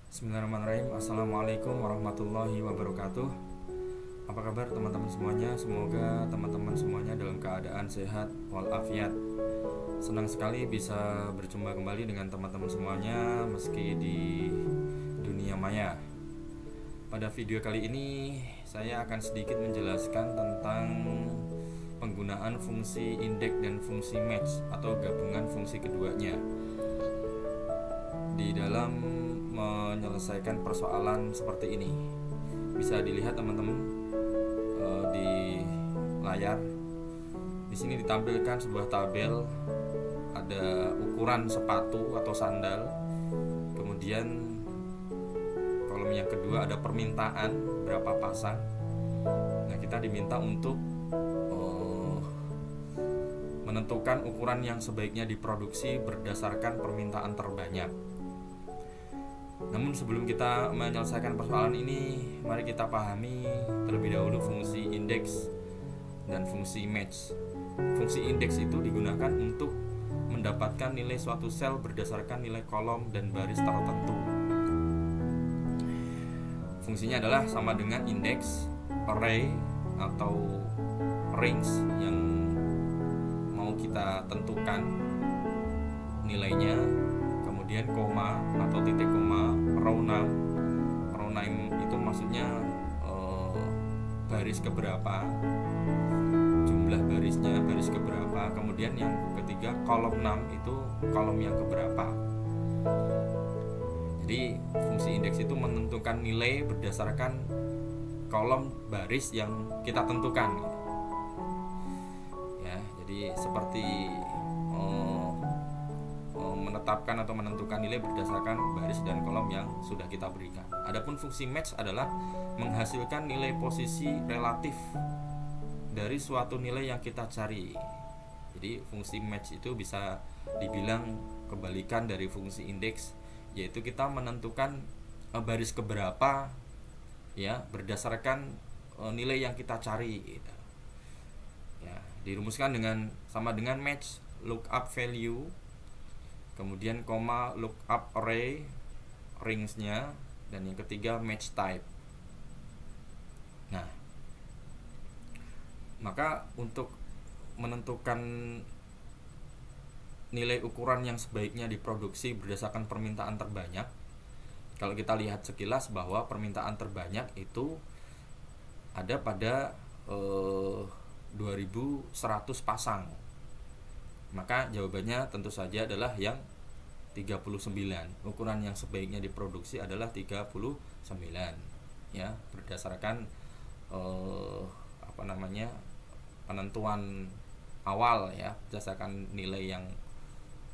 Bismillahirrahmanirrahim. Assalamualaikum warahmatullahi wabarakatuh. Apa kabar teman-teman semuanya? Semoga teman-teman semuanya dalam keadaan sehat walafiat. Senang sekali bisa berjumpa kembali dengan teman-teman semuanya meski di dunia maya. Pada video kali ini saya akan sedikit menjelaskan tentang penggunaan fungsi indeks dan fungsi match atau gabungan fungsi keduanya di dalam menyelesaikan persoalan seperti ini. Bisa dilihat teman-teman di layar. Di sini ditampilkan sebuah tabel, ada ukuran sepatu atau sandal. Kemudian kolom yang kedua ada permintaan berapa pasang. Nah, kita diminta untuk menentukan ukuran yang sebaiknya diproduksi berdasarkan permintaan terbanyak. Namun sebelum kita menyelesaikan persoalan ini, mari kita pahami terlebih dahulu fungsi indeks dan fungsi match. Fungsi indeks itu digunakan untuk mendapatkan nilai suatu sel berdasarkan nilai kolom dan baris tertentu. Fungsinya adalah sama dengan indeks, array atau range yang mau kita tentukan nilainya, kemudian koma atau titik koma, row name itu maksudnya baris keberapa, jumlah barisnya baris keberapa, kemudian yang ketiga kolom 6 itu kolom yang keberapa. Jadi fungsi indeks itu menentukan nilai berdasarkan kolom baris yang kita tentukan ya. Jadi seperti menetapkan atau menentukan nilai berdasarkan baris dan kolom yang sudah kita berikan. Adapun fungsi match adalah menghasilkan nilai posisi relatif dari suatu nilai yang kita cari. Jadi fungsi match itu bisa dibilang kebalikan dari fungsi indeks, yaitu kita menentukan baris keberapa ya berdasarkan nilai yang kita cari gitu. Ya, dirumuskan sama dengan match lookup value, kemudian koma lookup array range-nya, dan yang ketiga match type. Nah, maka untuk menentukan nilai ukuran yang sebaiknya diproduksi berdasarkan permintaan terbanyak, kalau kita lihat sekilas bahwa permintaan terbanyak itu ada pada 2100 pasang. Maka jawabannya tentu saja adalah yang 39. Ukuran yang sebaiknya diproduksi adalah 39 ya, berdasarkan penentuan awal ya, berdasarkan nilai yang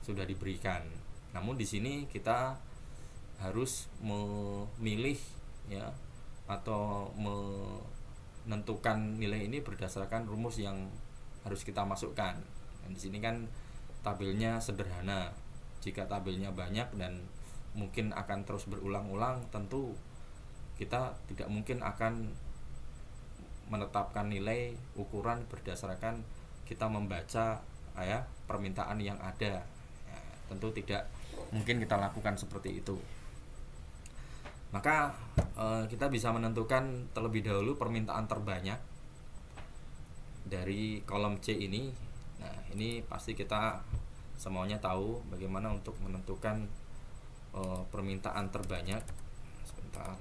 sudah diberikan. Namun di sini kita harus memilih ya, atau menentukan nilai ini berdasarkan rumus yang harus kita masukkan. Dan di sini kan tabelnya sederhana. Jika tabelnya banyak dan mungkin akan terus berulang-ulang, tentu kita tidak mungkin akan menetapkan nilai ukuran berdasarkan kita membaca ya permintaan yang ada. Ya, tentu tidak mungkin kita lakukan seperti itu. Maka kita bisa menentukan terlebih dahulu permintaan terbanyak dari kolom C ini. Nah, ini pasti kita semuanya tahu bagaimana untuk menentukan permintaan terbanyak. Sebentar.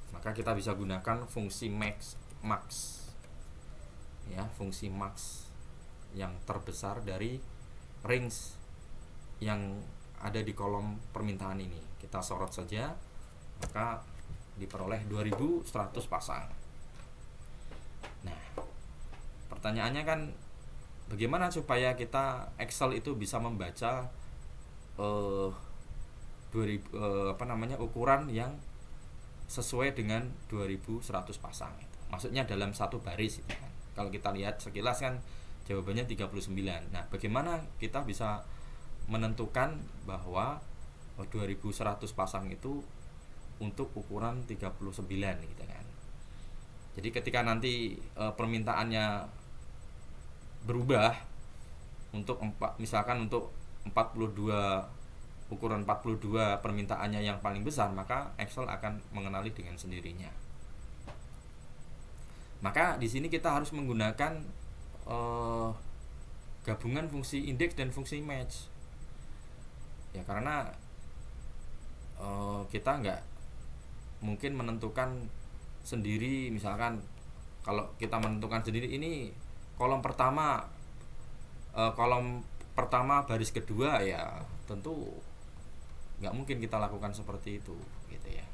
Maka kita bisa gunakan fungsi max ya, fungsi max yang terbesar dari range yang ada di kolom permintaan ini. Kita sorot saja, maka diperoleh 2100 pasang. Nah, pertanyaannya kan bagaimana supaya kita Excel itu bisa membaca ukuran yang sesuai dengan 2100 pasang itu. Maksudnya dalam satu baris itu kan. Kalau kita lihat sekilas kan jawabannya 39. Nah, bagaimana kita bisa menentukan bahwa 2100 pasang itu untuk ukuran 39 gitu kan. Jadi ketika nanti permintaannya berubah untuk misalkan untuk 42 ukuran 42 permintaannya yang paling besar, maka Excel akan mengenali dengan sendirinya. Maka di sini kita harus menggunakan gabungan fungsi index dan fungsi match. Ya karena kita nggak mungkin menentukan sendiri, misalkan kalau kita menentukan sendiri ini kolom pertama baris kedua, ya tentu nggak mungkin kita lakukan seperti itu gitu ya.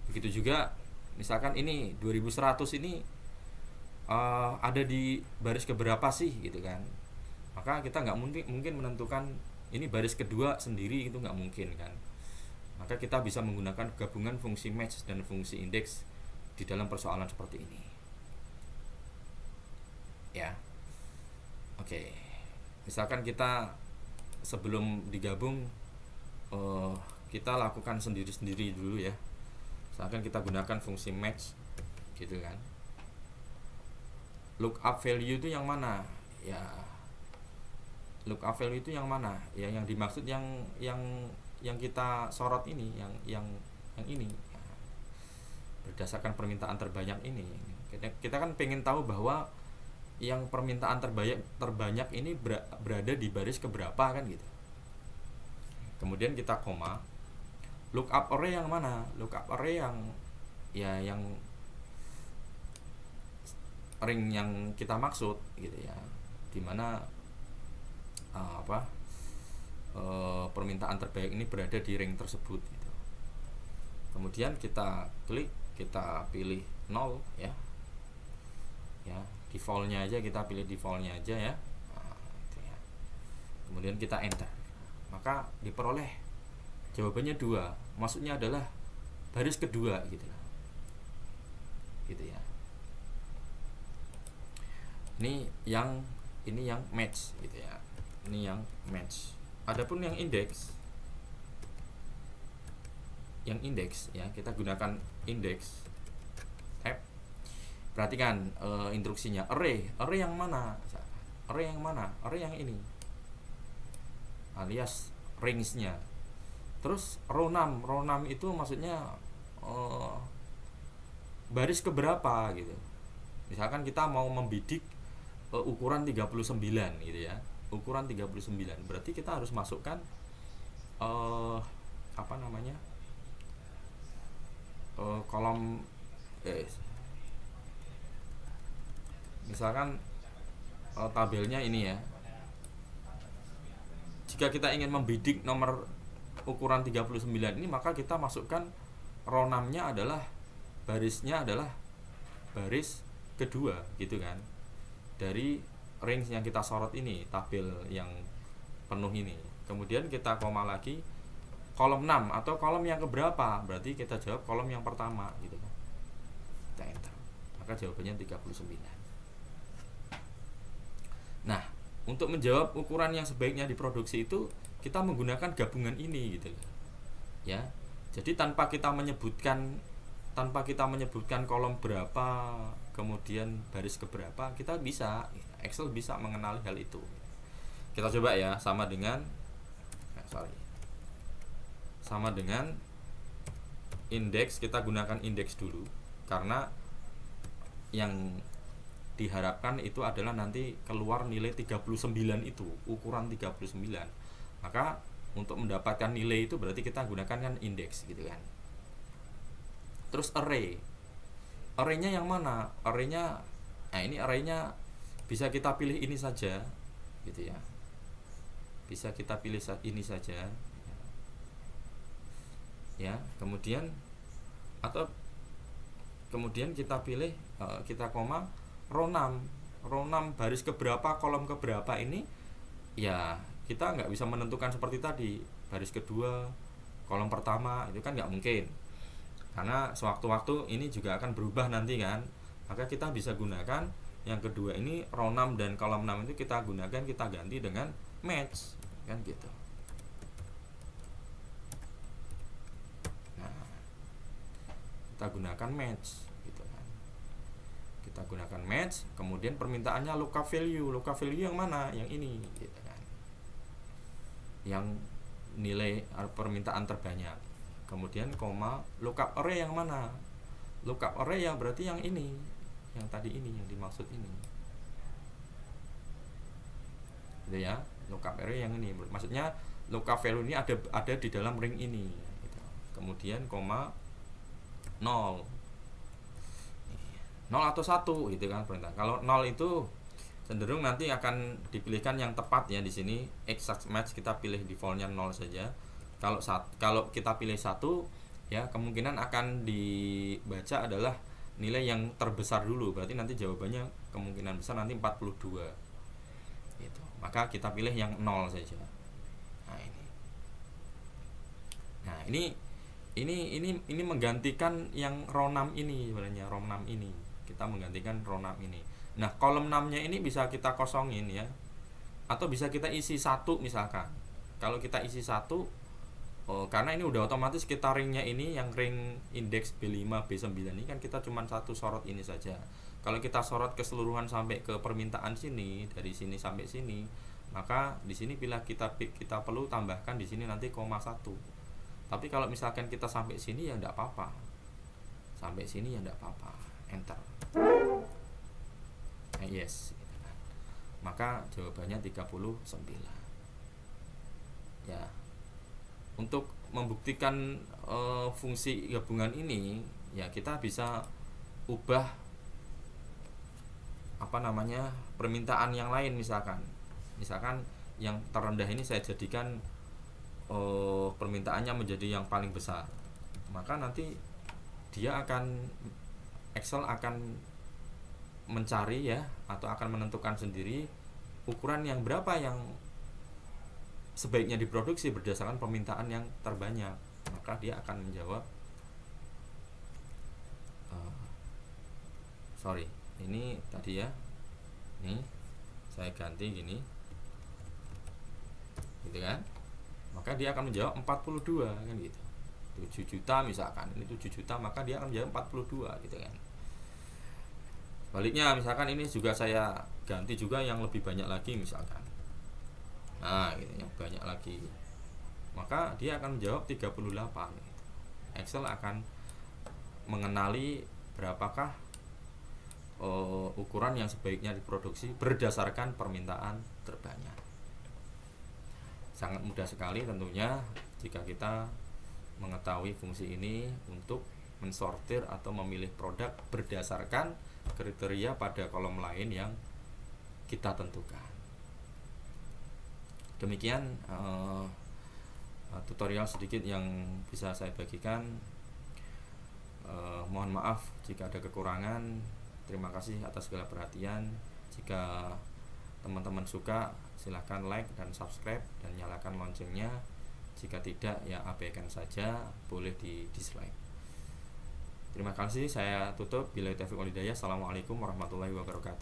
Begitu juga misalkan ini 2100 ini ada di baris keberapa sih gitu kan, maka kita nggak mungkin menentukan ini baris kedua sendiri, itu nggak mungkin kan. Maka kita bisa menggunakan gabungan fungsi match dan fungsi index di dalam persoalan seperti ini ya. Oke, misalkan kita sebelum digabung kita lakukan sendiri-sendiri dulu ya. Misalkan kita gunakan fungsi match gitu kan. Lookup value itu yang mana? Ya, lookup value itu yang mana? Ya, yang dimaksud yang kita sorot ini, yang ini. Berdasarkan permintaan terbanyak ini. Kita kan pengen tahu bahwa yang permintaan terbanyak ini berada di baris keberapa kan gitu. Kemudian kita koma. Lookup array yang mana? Lookup array yang ring yang kita maksud gitu ya, dimana permintaan terbaik ini berada di ring tersebut gitu. Kemudian kita klik, kita pilih 0 ya, defaultnya aja, kita pilih defaultnya aja ya. Gitu ya. Kemudian kita enter, maka diperoleh jawabannya 2, maksudnya adalah baris kedua gitu ya. Ini yang match gitu ya. Ini yang match. Adapun yang indeks ya, kita gunakan indeks tab. Perhatikan instruksinya, array yang mana? Array yang ini, alias range-nya. Terus row num itu maksudnya baris keberapa gitu. Misalkan kita mau membidik ukuran 39 gitu ya. Ukuran 39 berarti kita harus masukkan kolom misalkan tabelnya ini ya. Jika kita ingin membidik nomor ukuran 39 ini, maka kita masukkan row num-nya adalah barisnya adalah baris kedua gitu kan, dari range yang kita sorot ini, tabel yang penuh ini. Kemudian kita koma lagi, kolom 6 atau kolom yang keberapa, berarti kita jawab kolom yang pertama gitu kan. Kita enter, maka jawabannya 39. Nah, untuk menjawab ukuran yang sebaiknya diproduksi itu kita menggunakan gabungan ini gitu ya. Jadi tanpa kita menyebutkan kolom berapa, kemudian baris keberapa, kita bisa, Excel bisa mengenali hal itu. Kita coba ya, sama dengan indeks. Kita gunakan indeks dulu karena yang diharapkan itu adalah nanti keluar nilai 39 itu, ukuran 39. Maka untuk mendapatkan nilai itu berarti kita gunakan kan indeks gitu kan. Terus arraynya yang mana? Arraynya bisa kita pilih ini saja gitu ya. Bisa kita pilih ini saja ya. Kemudian kita pilih kita koma row 6 baris keberapa, kolom keberapa ini ya. Kita nggak bisa menentukan seperti tadi, baris kedua, kolom pertama, itu kan nggak mungkin, karena sewaktu-waktu ini juga akan berubah nanti kan. Maka kita bisa gunakan yang kedua ini, row 6 dan kolom 6 itu kita ganti dengan match kan gitu. Nah, kita gunakan match gitu kan. Kita gunakan match, kemudian permintaannya lookup value yang mana? Yang ini gitu kan. yang nilai permintaan terbanyak. Kemudian koma, lookup array yang mana? Lookup array yang berarti yang ini, yang tadi ini, yang dimaksud ini, gitu ya. Lookup array yang ini, maksudnya lookup value ini ada di dalam ring ini, gitu. Kemudian koma 0 atau 1 gitu kan perintah. Kalau 0 itu cenderung nanti akan dipilihkan yang tepat ya di sini, exact match kita pilih defaultnya 0 saja. Kalau kita pilih 1 ya, kemungkinan akan dibaca adalah nilai yang terbesar dulu, berarti nanti jawabannya kemungkinan besar nanti 42 gitu. Maka kita pilih yang 0 saja. Nah, ini menggantikan yang row 6 ini sebenarnya, row 6 ini. Kita menggantikan row 6 ini. Nah, kolom 6-nya ini bisa kita kosongin ya. Atau bisa kita isi 1 misalkan. Kalau kita isi 1, karena ini udah otomatis kita ringnya ini, yang ring indeks B5, B9 ini kan kita cuma satu sorot ini saja. Kalau kita sorot keseluruhan sampai ke permintaan sini, dari sini sampai sini, maka di sini bila kita perlu tambahkan di sini nanti koma 1. Tapi kalau misalkan kita sampai sini ya enggak apa-apa. Sampai sini ya enggak apa-apa. Enter. Yes, gitu kan. Maka jawabannya 39. Ya. Untuk membuktikan fungsi gabungan ini, ya kita bisa ubah permintaan yang lain, misalkan yang terendah ini saya jadikan permintaannya menjadi yang paling besar, maka nanti Excel akan mencari ya, atau akan menentukan sendiri ukuran yang berapa yang sebaiknya diproduksi berdasarkan permintaan yang terbanyak. Maka dia akan menjawab ini tadi ya, ini saya ganti gini gitu kan, maka dia akan menjawab 42 kan gitu. 7 juta misalkan, ini 7 juta, maka dia akan menjawab 42 gitu kan. Baliknya misalkan ini juga saya ganti juga yang lebih banyak lagi misalkan, nah gitu, yang banyak lagi, maka dia akan menjawab 38 gitu. Excel akan mengenali berapakah ukuran yang sebaiknya diproduksi berdasarkan permintaan terbanyak. Sangat mudah sekali tentunya jika kita mengetahui fungsi ini untuk mensortir atau memilih produk berdasarkan kriteria pada kolom lain yang kita tentukan. Demikian tutorial sedikit yang bisa saya bagikan. Mohon maaf jika ada kekurangan. Terima kasih atas segala perhatian. Jika teman-teman suka, silahkan like dan subscribe dan nyalakan loncengnya. Jika tidak, ya abaikan saja, boleh di dislike. Terima kasih, saya tutup. Billahi taufiq wal hidayah. Assalamualaikum warahmatullahi wabarakatuh.